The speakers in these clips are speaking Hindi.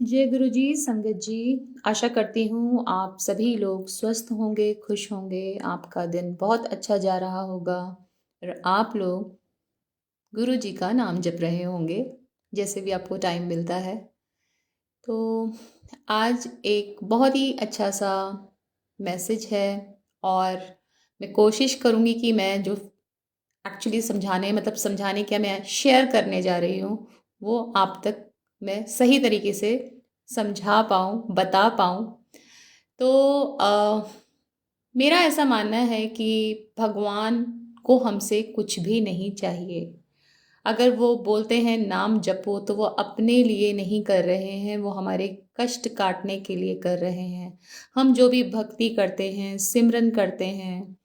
जय गुरु जी, संगत जी। आशा करती हूँ आप सभी लोग स्वस्थ होंगे, खुश होंगे, आपका दिन बहुत अच्छा जा रहा होगा और आप लोग गुरु जी का नाम जप रहे होंगे जैसे भी आपको टाइम मिलता है। तो आज एक बहुत ही अच्छा सा मैसेज है और मैं कोशिश करूँगी कि मैं जो एक्चुअली समझाने क्या मैं शेयर करने जा रही हूँ वो आप तक मैं सही तरीके से समझा पाऊँ, बता पाऊँ। तो मेरा ऐसा मानना है कि भगवान को हमसे कुछ भी नहीं चाहिए। अगर वो बोलते हैं नाम जपो तो वो अपने लिए नहीं कर रहे हैं, वो हमारे कष्ट काटने के लिए कर रहे हैं। हम जो भी भक्ति करते हैं, सिमरन करते हैं,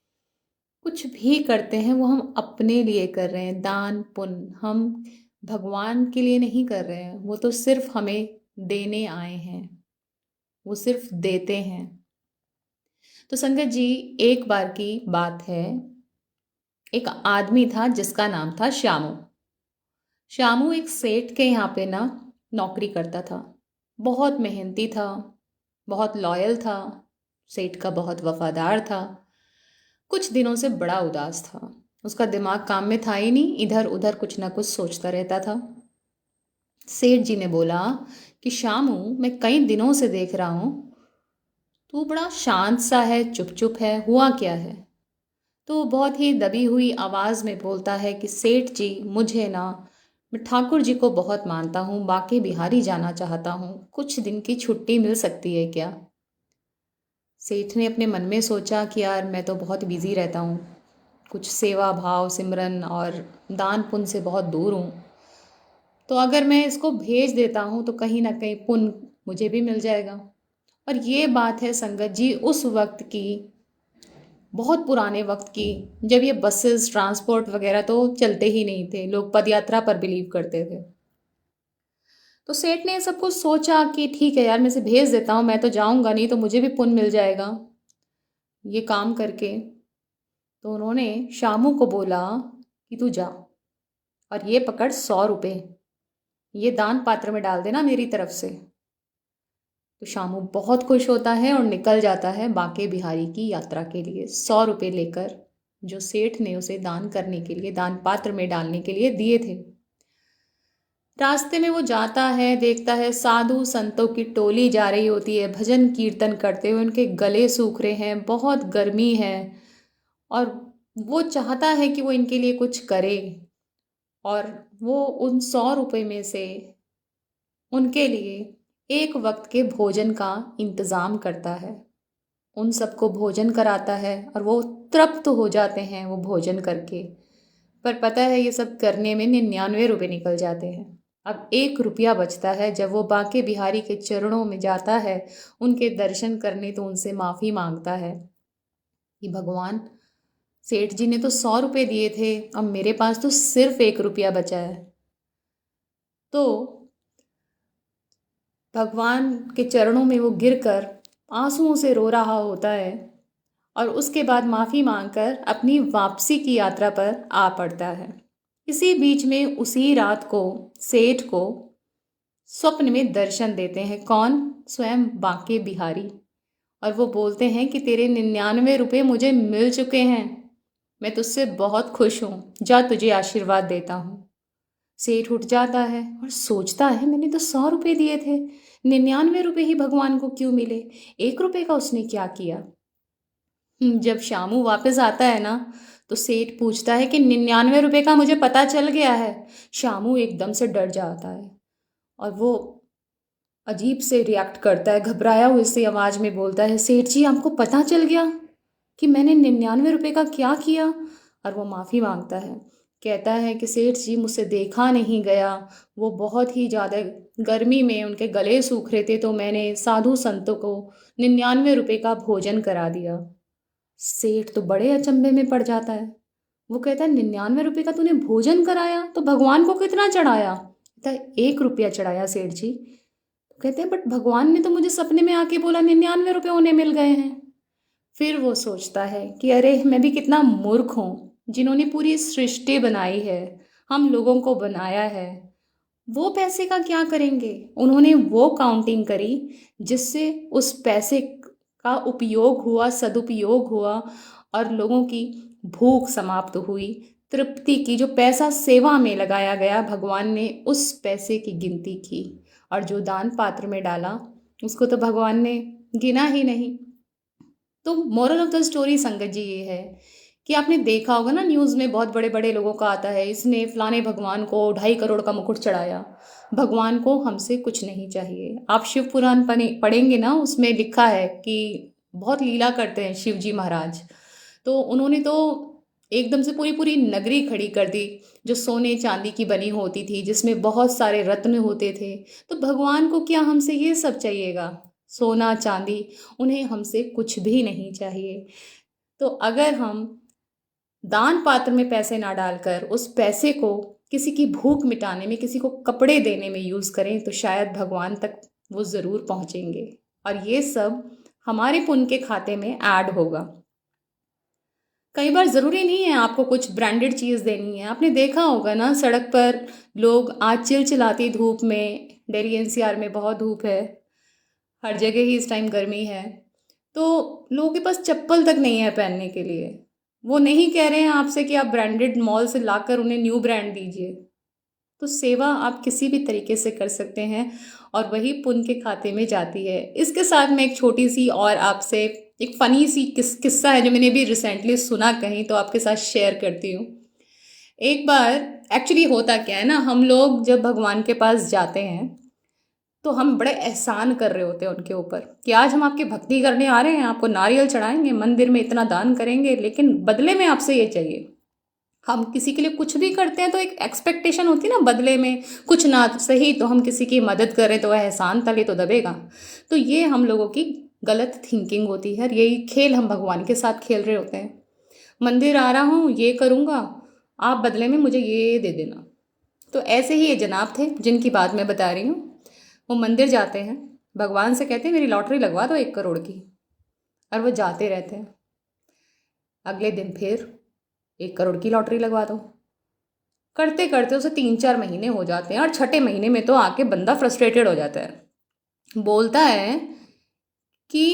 कुछ भी करते हैं वो हम अपने लिए कर रहे हैं। दान पुण्य हम भगवान के लिए नहीं कर रहे हैं, वो तो सिर्फ हमें देने आए हैं, वो सिर्फ देते हैं। तो संगत जी, एक बार की बात है, एक आदमी था जिसका नाम था श्यामू। श्यामू एक सेठ के यहाँ पे ना नौकरी करता था। बहुत मेहनती था, बहुत लॉयल था, सेठ का बहुत वफादार था। कुछ दिनों से बड़ा उदास था, उसका दिमाग काम में था ही नहीं, इधर उधर कुछ ना कुछ सोचता रहता था। सेठ जी ने बोला कि श्यामू, मैं कई दिनों से देख रहा हूँ तू बड़ा शांत सा है, चुप चुप है, हुआ क्या है? तो बहुत ही दबी हुई आवाज़ में बोलता है कि सेठ जी, मुझे ना, मैं ठाकुर जी को बहुत मानता हूँ, बांके बिहारी जाना चाहता हूँ, कुछ दिन की छुट्टी मिल सकती है क्या? सेठ ने अपने मन में सोचा कि यार मैं तो बहुत बिजी रहता हूँ, कुछ सेवा भाव सिमरन और दान पुण्य से बहुत दूर हूँ। तो अगर मैं इसको भेज देता हूँ तो कहीं ना कहीं पुण्य मुझे भी मिल जाएगा। और ये बात है संगत जी उस वक्त की, बहुत पुराने वक्त की, जब ये बसेस ट्रांसपोर्ट वगैरह तो चलते ही नहीं थे, लोग पदयात्रा पर बिलीव करते थे। तो सेठ ने सब कुछ सोचा कि ठीक है यार, मैं इसे भेज देता हूँ, मैं तो जाऊंगा नहीं तो मुझे भी पुण्य मिल जाएगा ये काम करके। तो उन्होंने शामू को बोला कि तू जा और ये पकड़ 100 रुपये, ये दान पात्र में डाल देना मेरी तरफ से। तो शामू बहुत खुश होता है और निकल जाता है बांके बिहारी की यात्रा के लिए, 100 रुपये लेकर, जो सेठ ने उसे दान करने के लिए, दान पात्र में डालने के लिए दिए थे। रास्ते में वो जाता है, देखता है साधु संतों की टोली जा रही होती है, भजन कीर्तन करते हुए, उनके गले सूख रहे हैं, बहुत गर्मी है और वो चाहता है कि वो इनके लिए कुछ करे। और वो उन 100 रुपये में से उनके लिए एक वक्त के भोजन का इंतज़ाम करता है, उन सबको भोजन कराता है और वो तृप्त हो जाते हैं वो भोजन करके। पर पता है ये सब करने में 99 रुपये निकल जाते हैं। अब 1 रुपया बचता है। जब वो बांके बिहारी के चरणों में जाता है उनके दर्शन करने, तो उनसे माफ़ी मांगता है कि भगवान, सेठ जी ने तो 100 रुपये दिए थे, अब मेरे पास तो सिर्फ 1 रुपया बचा है। तो भगवान के चरणों में वो गिरकर आंसुओं से रो रहा होता है और उसके बाद माफ़ी मांगकर अपनी वापसी की यात्रा पर आ पड़ता है। इसी बीच में उसी रात को सेठ को स्वप्न में दर्शन देते हैं, कौन? स्वयं बांके बिहारी। और वो बोलते हैं कि तेरे 99 रुपये मुझे मिल चुके हैं, मैं तुझसे बहुत खुश हूँ, जा तुझे आशीर्वाद देता हूँ। सेठ उठ जाता है और सोचता है मैंने तो 100 रुपये दिए थे, 99 रुपये ही भगवान को क्यों मिले? 1 रुपये का उसने क्या किया? जब शामू वापस आता है ना, तो सेठ पूछता है कि 99 रुपये का मुझे पता चल गया है। शामू एकदम से डर जाता है और वो अजीब से रिएक्ट करता है, घबराया हुए से आवाज़ में बोलता है, सेठ जी आपको पता चल गया कि मैंने 99 रुपये का क्या किया? और वो माफ़ी मांगता है, कहता है कि सेठ जी मुझसे देखा नहीं गया, वो बहुत ही ज़्यादा गर्मी में उनके गले सूख रहे थे, तो मैंने साधु संतों को 99 रुपये का भोजन करा दिया। सेठ तो बड़े अचंभे में पड़ जाता है। वो कहता है 99 रुपये का तूने भोजन कराया, तो भगवान को कितना चढ़ाया? कहता है 1 रुपया चढ़ाया सेठ जी। तो कहते हैं बट भगवान ने तो मुझे सपने में आके बोला 99 रुपये उन्हें मिल गए हैं। फिर वो सोचता है कि अरे मैं भी कितना मूर्ख हूँ, जिन्होंने पूरी सृष्टि बनाई है, हम लोगों को बनाया है, वो पैसे का क्या करेंगे? उन्होंने वो काउंटिंग करी जिससे उस पैसे का उपयोग हुआ, सदुपयोग हुआ और लोगों की भूख समाप्त हुई, तृप्ति की। जो पैसा सेवा में लगाया गया, भगवान ने उस पैसे की गिनती की, और जो दान पात्र में डाला उसको तो भगवान ने गिना ही नहीं। तो मोरल ऑफ द स्टोरी संगत जी ये है कि आपने देखा होगा ना, न्यूज़ में बहुत बड़े बड़े लोगों का आता है, इसने फलाने भगवान को 2.5 करोड़ का मुकुट चढ़ाया। भगवान को हमसे कुछ नहीं चाहिए। आप शिव पुराण पढ़ेंगे ना, उसमें लिखा है कि बहुत लीला करते हैं शिव जी महाराज। तो उन्होंने तो एकदम से पूरी पूरी नगरी खड़ी कर दी जो सोने चांदी की बनी होती थी, जिसमें बहुत सारे रत्न होते थे। तो भगवान को क्या हमसे ये सब चाहिएगा? सोना चांदी, उन्हें हमसे कुछ भी नहीं चाहिए। तो अगर हम दान पात्र में पैसे ना डालकर उस पैसे को किसी की भूख मिटाने में, किसी को कपड़े देने में यूज़ करें, तो शायद भगवान तक वो ज़रूर पहुँचेंगे और ये सब हमारे पुण्य के खाते में ऐड होगा। कई बार ज़रूरी नहीं है आपको कुछ ब्रांडेड चीज़ देनी है। आपने देखा होगा ना, सड़क पर लोग आज चिलचिलाती धूप में, दिल्ली एनसीआर में बहुत धूप है, हर जगह ही इस टाइम गर्मी है, तो लोगों के पास चप्पल तक नहीं है पहनने के लिए। वो नहीं कह रहे हैं आपसे कि आप ब्रांडेड मॉल से लाकर उन्हें न्यू ब्रांड दीजिए। तो सेवा आप किसी भी तरीके से कर सकते हैं और वही पुण्य के खाते में जाती है। इसके साथ मैं एक छोटी सी और आपसे एक फ़नी सी किस्सा है जो मैंने भी रिसेंटली सुना कहीं, तो आपके साथ शेयर करती हूँ। एक बार एक्चुअली होता क्या है ना, हम लोग जब भगवान के पास जाते हैं तो हम बड़े एहसान कर रहे होते हैं उनके ऊपर कि आज हम आपकी भक्ति करने आ रहे हैं, आपको नारियल चढ़ाएंगे, मंदिर में इतना दान करेंगे, लेकिन बदले में आपसे ये चाहिए। हम किसी के लिए कुछ भी करते हैं तो एक एक्सपेक्टेशन होती है ना, बदले में कुछ ना सही तो हम किसी की मदद करें, तो वह एहसान तले तो दबेगा। तो ये हम लोगों की गलत थिंकिंग होती है, यही खेल हम भगवान के साथ खेल रहे होते हैं। मंदिर आ रहा हूँ, ये करूँगा, आप बदले में मुझे ये दे देना। तो ऐसे ही ये जनाब थे जिनकी बात मैं बता रही हूँ। वो मंदिर जाते हैं, भगवान से कहते हैं मेरी लॉटरी लगवा दो 1 करोड़ की, और वो जाते रहते हैं। अगले दिन फिर 1 करोड़ की लॉटरी लगवा दो। करते करते उसे 3-4 महीने हो जाते हैं और छठे महीने में तो आके बंदा फ्रस्ट्रेटेड हो जाता है। बोलता है कि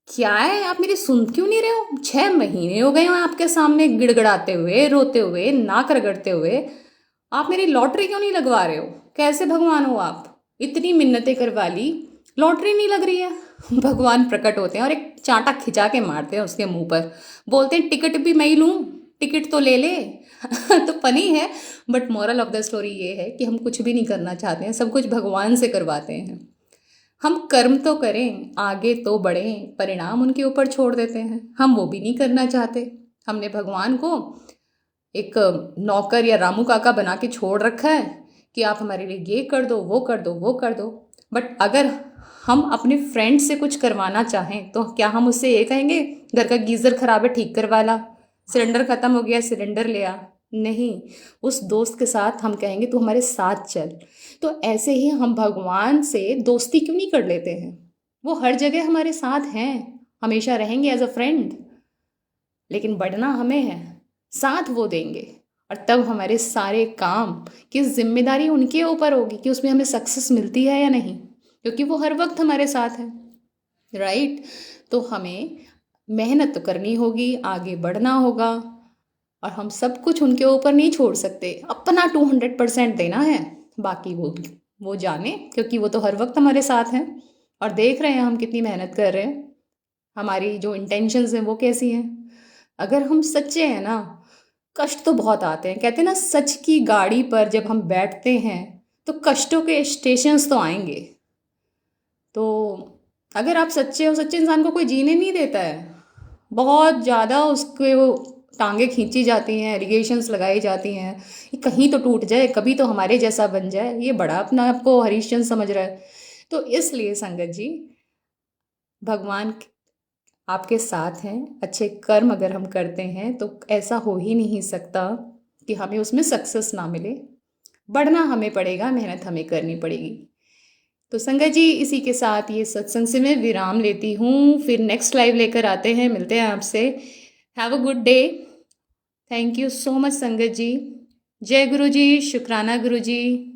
क्या है, आप मेरी सुन क्यों नहीं रहे हो? 6 महीने हो गए हैं आपके सामने गिड़गिड़ाते हुए, रोते हुए, नाक रगड़ते हुए, आप मेरी लॉटरी क्यों नहीं लगवा रहे हो? कैसे भगवान हो आप? इतनी मिन्नतें करवा ली, लॉटरी नहीं लग रही है। भगवान प्रकट होते हैं और एक चांटा खिंचा के मारते हैं उसके मुंह पर, बोलते हैं टिकट भी मैं ही लूँ, टिकट तो ले ले। तो फनी है, but moral of the story ये है कि हम कुछ भी नहीं करना चाहते हैं, सब कुछ भगवान से करवाते हैं। हम कर्म तो करें, आगे तो बढ़ें, परिणाम उनके ऊपर छोड़ देते हैं। हम वो भी नहीं करना चाहते। हमने भगवान को एक नौकर या रामू काका बना के छोड़ रखा है कि आप हमारे लिए ये कर दो, वो कर दो, वो कर दो। बट अगर हम अपने फ्रेंड से कुछ करवाना चाहें तो क्या हम उससे ये कहेंगे घर का गीज़र खराब है ठीक करवा ला, सिलेंडर ख़त्म हो गया सिलेंडर ले आ? नहीं, उस दोस्त के साथ हम कहेंगे तू हमारे साथ चल। तो ऐसे ही हम भगवान से दोस्ती क्यों नहीं कर लेते हैं? वो हर जगह हमारे साथ हैं, हमेशा रहेंगे एज अ फ्रेंड, लेकिन बढ़ना हमें है, साथ वो देंगे। और तब हमारे सारे काम की जिम्मेदारी उनके ऊपर होगी कि उसमें हमें सक्सेस मिलती है या नहीं, क्योंकि वो हर वक्त हमारे साथ है, राइट? तो हमें मेहनत तो करनी होगी, आगे बढ़ना होगा, और हम सब कुछ उनके ऊपर नहीं छोड़ सकते। अपना 200% देना है, बाकी वो जाने, क्योंकि वो तो हर वक्त हमारे साथ हैं और देख रहे हैं हम कितनी मेहनत कर रहे हैं, हमारी जो इंटेंशंस हैं वो कैसी हैं। अगर हम सच्चे हैं ना, कष्ट तो बहुत आते हैं, कहते हैं ना सच की गाड़ी पर जब हम बैठते हैं तो कष्टों के स्टेशंस तो आएंगे। तो अगर आप सच्चे हो, सच्चे इंसान को कोई जीने नहीं देता है, बहुत ज़्यादा उसके वो टांगे खींची जाती हैं, एलिगेशंस लगाई जाती हैं कि कहीं तो टूट जाए, कभी तो हमारे जैसा बन जाए। ये बड़ा अपना आपको हरीशचंद्र समझ रहा है। तो इसलिए संगत जी, भगवान आपके साथ हैं। अच्छे कर्म अगर हम करते हैं तो ऐसा हो ही नहीं सकता कि हमें उसमें सक्सेस ना मिले। बढ़ना हमें पड़ेगा, मेहनत हमें करनी पड़ेगी। तो संगत जी, इसी के साथ ये सत्संग से मैं विराम लेती हूँ, फिर नेक्स्ट लाइव लेकर आते हैं, मिलते हैं आपसे। Have a good day. Thank you so much संगत जी। जय गुरु जी, शुक्राना गुरु जी।